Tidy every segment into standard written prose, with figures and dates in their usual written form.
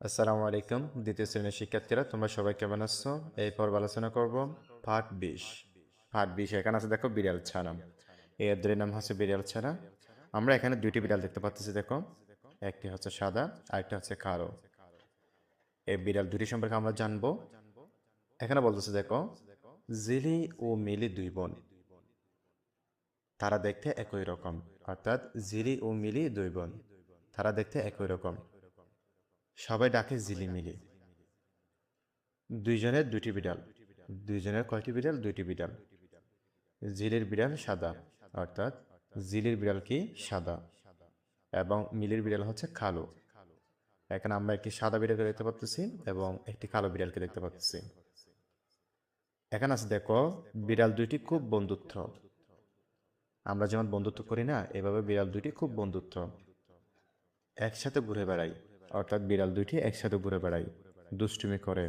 আসসালামু আলাইকুম দ্বিতীয় শ্রেণীর শিক্ষার্থীরা তোমরা সবাই কেমন আছো? এই পর্ব আলোচনা করব পার্ট 20 এখানে আছে দেখো বিড়াল ছানা। এই অধ্যায়ের নাম হচ্ছে বিড়াল ছানা। আমরা এখানে দুইটি বিড়াল দেখতে পাচ্ছি দেখো, একটি হচ্ছে সাদা আরেকটি হচ্ছে কালো। এই বিড়াল দুটি সম্পর্কে আমরা জানবো। এখানে বলতেছে দেখো, জিলি ও মিলি দুই বোন, তারা দেখতে একই রকম। অর্থাৎ জিলি ও মিলি দুই বোন, তারা দেখতে একই রকম। সবাই ডাকে জিলিমিলি। দুইজনের দুটি বিড়াল, দুইজনের কয়টি বিড়াল? দুইটি বিড়াল। জিলির বিড়াল সাদা, অর্থাৎ জিলির বিড়াল কি সাদা, এবং মিলির বিড়াল হচ্ছে কালো। এখানে আমরা একটি সাদা বিড়ালকে দেখতে পাচ্ছি এবং একটি কালো বিড়ালকে দেখতে পাচ্ছি। এখানে আছে দেখো, বিড়াল দুইটি খুব বন্ধুত্ব। আমরা যেমন বন্ধুত্ব করি না, এভাবে বিড়াল দুইটি খুব বন্ধুত্ব, একসাথে ঘুরে বেড়ায়। অর্থাৎ বিড়াল দুইটি একসাথে ঘুরে বেড়ায়, দুষ্টুমি করে।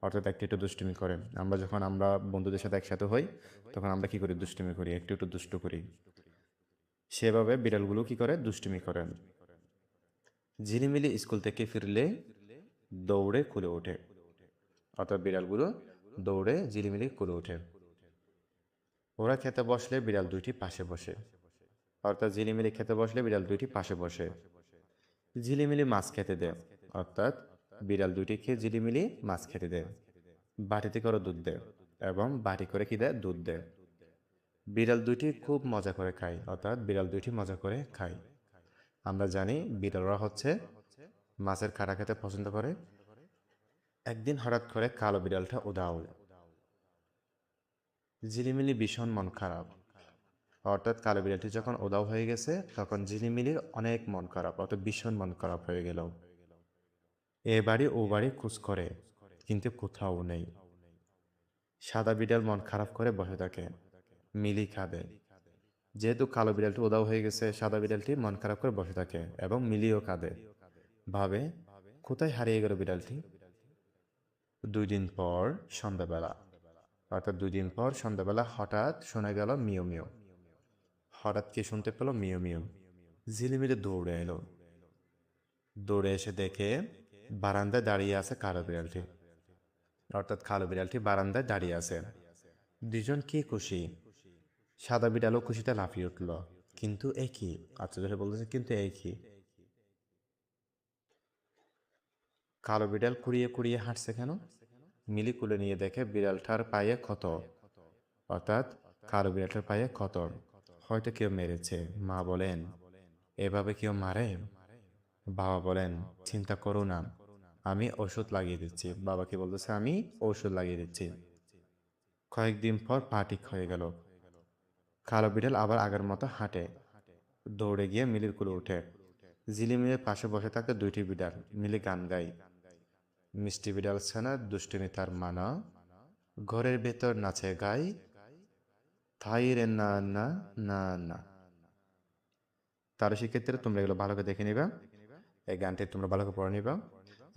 অর্থাৎ একটু একটু দুষ্টুমি করে। আমরা বন্ধুদের সাথে একসাথে হই, তখন আমরা কি করি? দুষ্টুমি করি, একটু একটু দুষ্টু করি। সেভাবে বিড়ালগুলো কি করে? দুষ্টুমি করেন। ঝিলিমিলি স্কুল থেকে ফিরলে দৌড়ে খুলে ওঠে। অর্থাৎ বিড়ালগুলো দৌড়ে ঝিলিমিলি খুলে ওঠে। ওরা খেতে বসলে বিড়াল দুইটি পাশে বসে। অর্থাৎ ঝিলিমিলি খেতে বসলে বিড়াল দুইটি পাশে বসে। ঝিলিমিলি মাছ খেতে দেয়। অর্থাৎ বিড়াল দুইটি খেয়ে ঝিলিমিলি মাছ খেতে দেয়। বাটিতে করে দুধ দেয়, এবং বাটি করে কি দেয়? দুধ দেয়। বিড়াল দুইটি খুব মজা করে খায়। অর্থাৎ বিড়াল দুইটি মজা করে খায়। আমরা জানি বিড়ালরা হচ্ছে মাছের কাঁটা খেতে পছন্দ করে। একদিন হঠাৎ করে কালো বিড়ালটা উধাও। ঝিলিমিলি ভীষণ মন খারাপ। অর্থাৎ কালো বিড়ালটি যখন উধাও হয়ে গেছে, তখন ঝিলিমিলির অনেক মন খারাপ, অর্থাৎ ভীষণ মন খারাপ হয়ে গেল। এ বাড়ি ও বাড়ি খোঁজ করে, কিন্তু কোথাও নেই। সাদা বিড়াল মন খারাপ করে বসে থাকে। মিলি কাঁদে। যেহেতু কালো বিড়ালটি উধাও হয়ে গেছে, সাদা বিড়ালটি মন খারাপ করে বসে থাকে এবং মিলিও কাঁদে। ভাবে, কোথায় হারিয়ে গেল বিড়ালটি? 2 দিন পর সন্ধ্যাবেলা, অর্থাৎ 2 দিন পর সন্ধ্যাবেলা হঠাৎ শোনা গেল মিউ মিউ। হঠাৎ কি শুনতে পেল? Mu mu. ঝিলিমিলি দৌড়ে এলো। দৌড়ে এসে দেখে বারান্দায় দাঁড়িয়ে আছে কালো বিড়ালটি। অর্থাৎ কালো বিড়ালটি বারান্দায় দাঁড়িয়ে আছে। দুজন কি খুশি। সাদা বিড়ালও খুশিতে লাফিয়ে উঠল। কিন্তু এ কি? আচ্ছা, ধরে বলতেছে কিন্তু এ কি? কালো বিড়াল কুড়িয়ে কুড়িয়ে হাঁটছে কেন? মিলি কুলে নিয়ে দেখে বিড়ালটার পায়ে ক্ষত। অর্থাৎ কালো বিড়ালটার পায়ে ক্ষত, হয়তো কেউ মেরেছে। মা বলেন, এভাবে কেউ মারে? বাবা বলেন, চিন্তা করো না, আমি ওষুধ লাগিয়ে দিচ্ছি। বাবা কি বলতেছে? আমি ওষুধ লাগিয়ে দিচ্ছি। কয়েকদিন পর পা ঠিক হয়ে গেল। কালো বিড়াল আবার আগের মতো হাঁটে। দৌড়ে গিয়ে মিলির কুলে উঠে। ঝিলিমিলির পাশে বসে থাকে দুইটি বিড়াল। মিলি গান গায়, মিষ্টি বিড়াল ছানা দুষ্টুমি তার মানা, ঘরের ভেতর নাচে গায়, থাই রে না না না না। তার শিক্ষার্থীরা তোমরা এগুলো ভালো করে দেখে নিবা, এই গানটি তোমরা ভালো করে পড়ে নিবা।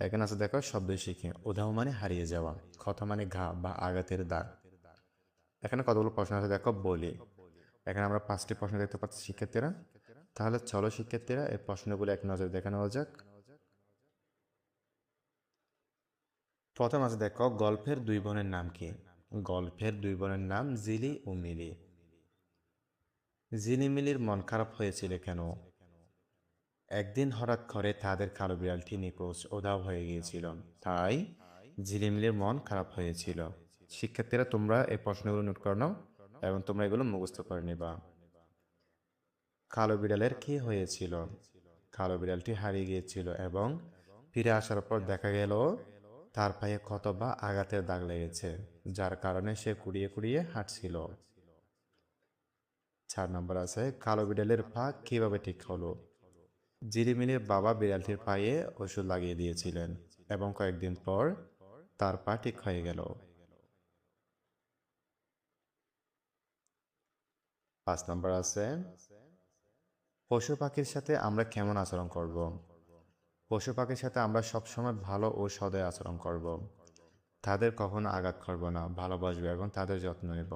এখানে আছে দেখো, শব্দ শিখে। উধাও মানে হারিয়ে যাওয়া, ক্ষত মানে ঘা বা আঘাতের দাগ। এখানে কতগুলো প্রশ্ন আছে দেখো, বলি। এখানে আমরা 5টি প্রশ্ন দেখতে পাচ্ছি শিক্ষার্থীরা। তাহলে চলো শিক্ষার্থীরা এই প্রশ্নগুলো এক নজরে দেখে নেওয়া যাক। প্রথম আছে দেখো, গল্পের দুই বোনের নাম কি? গল্পের দুই বোনের নাম জিলি ও মিলি। ঝিলিমিলির মন খারাপ হয়েছিল কেন? একদিন হঠাৎ করে তাদের কালো বিড়ালটি নিখোঁজ, উধাও হয়ে গিয়েছিল, তাই ঝিলিমিলির মন খারাপ হয়েছিল। শিক্ষার্থীরা তোমরা এই প্রশ্নগুলো নোট করে নাও এবং তোমরা এগুলো মুখস্থ করে নিবা। কালো বিড়ালের কি হয়েছিল? কালো বিড়ালটি হারিয়ে গিয়েছিল এবং ফিরে আসার পর দেখা গেল তার পায়ে ক্ষত বা আঘাতের দাগ লেগেছে, যার কারণে সে কুড়িয়ে কুড়িয়ে হাঁটছিল। 4 নম্বর আছে, কালো বিড়ালের পা কিভাবে ঠিক হলো? ঝিলিমিলির বাবা বিড়ালটির পায়ে ওষুধ লাগিয়ে দিয়েছিলেন এবং কয়েকদিন পর তার পা ঠিক হয়ে গেল। 5 নম্বর আছে, পশু পাখির সাথে আমরা কেমন আচরণ করব? পশু পাখির সাথে আমরা সবসময় ভালো ও সদয় আচরণ করব। তাদের কখনো আঘাত করব না, ভালোবাসবো এবং তাদের যত্ন নেব।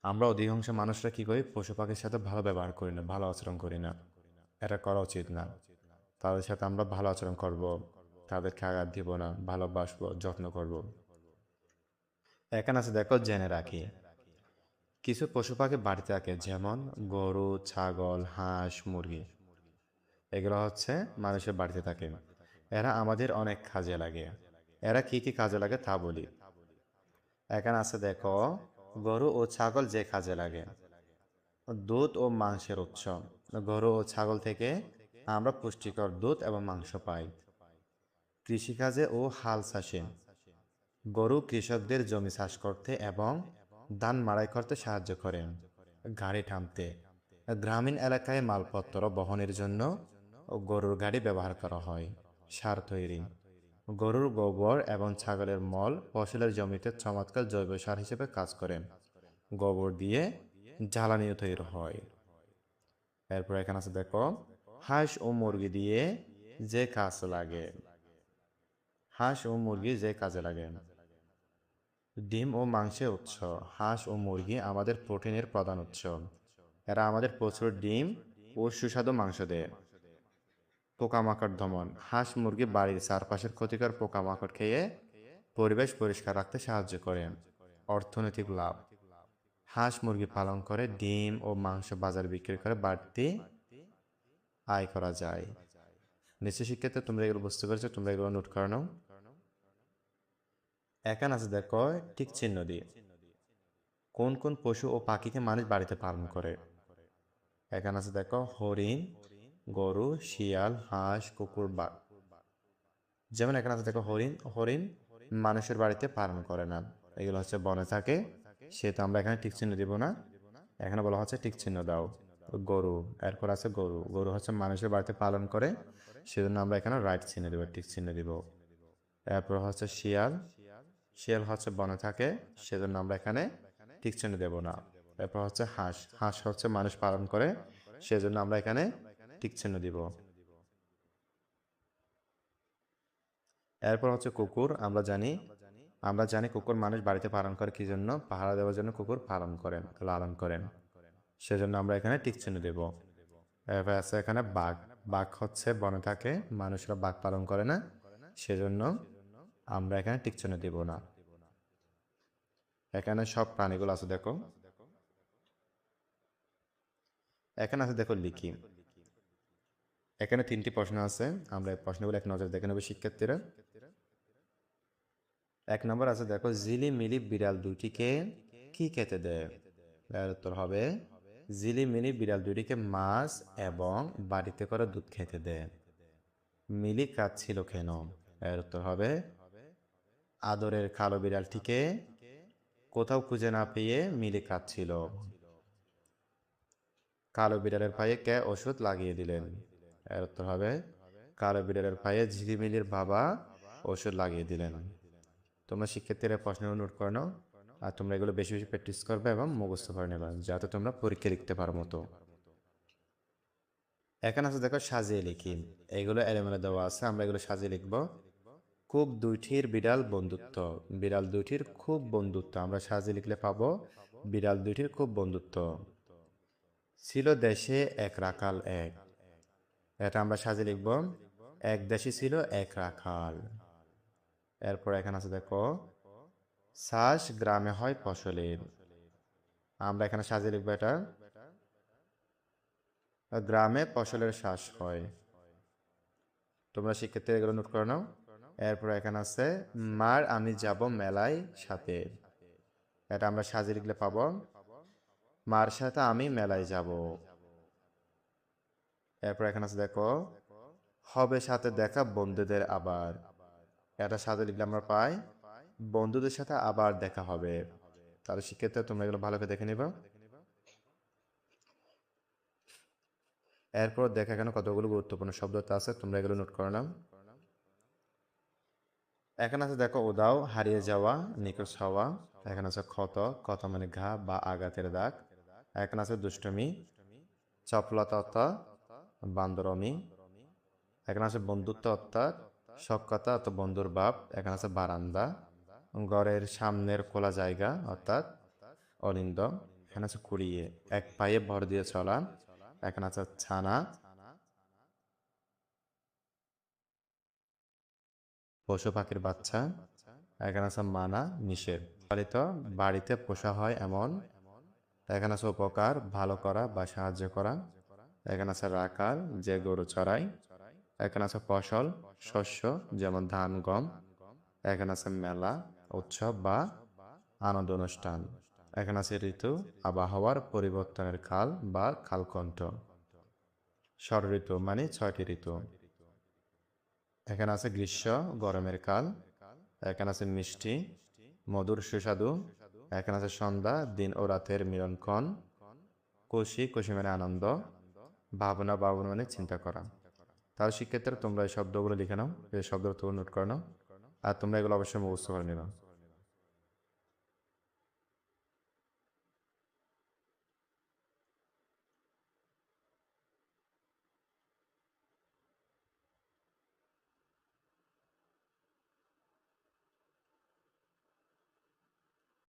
আমরা অধিকাংশ মানুষরা কি করি? পশু পাখির সাথে ভালো ব্যবহার করি না, ভালো আচরণ করি না। এটা করা উচিত না। তাদের সাথে আমরা ভালো আচরণ করব, তাদেরকে আঘাত দিব না, ভালোবাসবো, যত্ন করব। এখানে আছে দেখো জেনে রাখি। কিছু পশু পাখি বাড়িতে থাকে, যেমন গরু, ছাগল, হাঁস, মুরগি। এগুলো হচ্ছে মানুষের বাড়িতে থাকে। এরা আমাদের অনেক কাজে লাগে। এরা কি কি কাজে লাগে তা বলি। এখানে আছে দেখো, গরু ও ছাগল যে কাজে লাগে। দুধ ও মাংসের উৎস। গরু ও ছাগল থেকে আমরা পুষ্টিকর দুধ এবং মাংস পাই। কৃষিকাজে ও হাল চাষে গরু কৃষকদের জমি চাষ করতে এবং ধান মাড়াই করতে সাহায্য করেন। গাড়ি টানতে গ্রামীণ এলাকায় মালপত্র বহনের জন্য গরুর গাড়ি ব্যবহার করা হয়। সার তৈরি, গরুর গোবর এবং ছাগলের মল ফসলের জমিতে চমৎকার জৈব সার হিসেবে কাজ করে। গোবর দিয়ে জ্বালানিও তৈরি হয়। এরপর এখানে আছে দেখো, হাঁস ও মুরগি দিয়ে যে কাজ লাগে। হাঁস ও মুরগি যে কাজে লাগে। ডিম ও মাংসের উৎস। হাঁস ও মুরগি আমাদের প্রোটিনের প্রধান উৎস। এরা আমাদের প্রচুর ডিম ও সুস্বাদু মাংস দেয়। পোকামাকড় দমন, হাঁস মুরগি বাড়ির চারপাশের ক্ষতিকর পোকামাকড় খেয়ে পরিবেশ পরিষ্কার রাখতে সাহায্য করে। অর্থনৈতিক লাভ, হাঁস মুরগি পালন করে ডিম ও মাংস বাজার বিক্রি করে বাড়তি আয় করা যায়। নিশ্চয় শিক্ষার্থী তোমরা এগুলো বুঝতে পেরেছো, তোমরা এগুলো নোট করে নাও। এখানে আছে দেখো টিক চিহ্ন দিয়ে কোন কোন পশু ও পাখিকে মানুষ বাড়িতে পালন করে। এখানে আছে দেখো, হরিণ, গরু, শিয়াল, হাঁস, কুকুর, বাঘ। যেমন এখানে আছে দেখো হরিণ। হরিণ মানুষের বাড়িতে পালন করে না, এগুলো হচ্ছে বনে থাকে, সেহেতু আমরা এখানে টিক চিহ্ন দিব না। এখানে বলা হচ্ছে টিক চিহ্ন দাও। গরু, এরপর আছে গরু। গরু হচ্ছে মানুষের বাড়িতে পালন করে, সেজন্য আমরা এখানে রাইট চিহ্ন দিব, টিক চিহ্ন দিব। এরপর হচ্ছে শিয়াল। শিয়াল হচ্ছে বনে থাকে, সেজন্য আমরা এখানে টিক চিহ্ন দেব না। এরপর হচ্ছে হাঁস। হাঁস হচ্ছে মানুষ পালন করে, সেজন্য আমরা এখানে টিক চিহ্ন দিব। এরপর হচ্ছে কুকুর। আমরা জানি কুকুর মানুষ বাড়িতে পালন করে কি জন্য? পাহারা দেওয়ার জন্য কুকুর পালন করেন, লালন করেন, সেজন্য আমরা এখানে টিক চিহ্ন দেব। এরপর আছে এখানে বাঘ। বাঘ হচ্ছে বনে থাকে, মানুষরা বাঘ পালন করে না, সেজন্য আমরা এখানে টিক চিহ্ন দেব না। এখানে সব প্রাণীগুলো আছে দেখো। এখানে আছে দেখো লিখি। এখানে 3টি প্রশ্ন আছে, আমরা এই প্রশ্নগুলো এক নজর দেখে নেব শিক্ষার্থীরা। 1 নম্বর আছে দেখো, ঝিলিমিলি বিড়াল দুটিকে কি খেতে দেয়? এর উত্তর হবে, ঝিলিমিলি বিড়াল দুটিকে মাছ এবং বাড়িতে করা দুধ খেতে দেয়। মিলি কাঁদছিল কেন? এর উত্তর হবে, আদরের কালো বিড়ালটিকে কোথাও খুঁজে না পেয়ে মিলি কাঁদছিল। কালো বিড়ালের পায়ে কে ওষুধ লাগিয়ে দিলেন? এর উত্তর হবে, কালো বিড়ালের পায়ে ঝিলিমিলির বাবা ওষুধ লাগিয়ে দিলেন। তোমরা শিক্ষার্থীরা প্রশ্নগুলো নোট করে নাও, আর তোমরা এগুলো বেশি বেশি প্র্যাকটিস করবে এবং মুখস্থ করে নেবে, যাতে তোমরা পরীক্ষা লিখতে পারো মতো। এখানে আছে দেখো সাজিয়ে লিখি। এগুলো এলোমেলো দেওয়া আছে, আমরা এগুলো সাজিয়ে লিখবো। খুব দুইটির বিড়াল বন্ধুত্ব। বিড়াল দুইটির খুব বন্ধুত্ব, আমরা সাজিয়ে লিখলে পাবো বিড়াল দুইটির খুব বন্ধুত্ব। ছিল দেশে এক রাখাল এক। এটা আমরা সাজিয়ে লিখবো, এক দেশে ছিল এক রাখাল। এরপর এখানে আছে দেখো, চাষ গ্রামে হয় ফসলের। আমরা এখানে সাজিয়ে লিখবো এটা, গ্রামে ফসলের চাষ হয়। তোমরা শিক্ষার্থীরা এগুলো নোট করে নাও। এরপর এখানে আছে, মার আমি যাব মেলায় সাথে। এটা আমরা সাজিয়ে লিখলে পাবো, মার সাথে আমি মেলায় যাব। এরপর এখানে আছে দেখো, হবে সাথে দেখা বন্ধুদের আবার। এটা সাজিয়ে লিখলে আমরা পাই, বন্ধুদের সাথে আবার দেখা হবে। তাহলে শিক্ষার্থীরা তোমরা এগুলো ভালো করে দেখে নিবা। এরপর দেখা এখানে কতগুলো গুরুত্বপূর্ণ শব্দ আছে, তোমরা এগুলো নোট করে নাও। এখানে আছে দেখো, উদাও, হারিয়ে যাওয়া, নিখোঁজ হওয়া। এখানে আছে ক্ষত, ক্ষত মানে ঘা বা আঘাতের দাগ। এখানে আছে দুষ্টমি, চপলতা অর্থাৎ বান্দরমি। এখানে আছে বন্ধুত্ব অর্থাৎ সখ্যতা অর্থাৎ বন্ধুর ভাব। এখানে আছে বারান্দা, ঘরের সামনের খোলা জায়গা অর্থাৎ অলিন্দ। এখানে আছে কুড়িয়ে, এক পায়ে ভর দিয়ে চলা। এখানে আছে ছানা, পশু পাখির বাচ্চা। এখানে আছে মানা, নিষেধ। পালিত, বাড়িতে পোষা হয় এমন। এখানে আছে উপকার, ভালো করা বা সাহায্য করা। এখানে আছে রাখাল, যে গরু চড়ায়। এখানে আছে ফসল, শস্য, যেমন ধান, গম। এখানে আছে মেলা, উৎসব বা আনন্দ অনুষ্ঠান। এখানে আছে ঋতু, আবহাওয়ার পরিবর্তনের কাল বা কালকণ্ঠ। ষড় ঋতু মানে 6টি ঋতু। এখানে আছে গ্রীষ্ম, গরমের কাল। এখানে আছে মিষ্টি, মধুর সুস্বাদু। এখানে আছে সন্ধ্যা, দিন ও রাতের মিলনক্ষণ। খুশি, খুশি মানে আনন্দ। ভাবনা, ভাবনা মানে চিন্তা করা। তাহলে শিক্ষার্থীরা তোমরা এই শব্দগুলো লিখে নাও, এই শব্দগুলো নোট করে নাও, আর তোমরা এগুলো অবশ্যই মুখস্থ করে নিবা।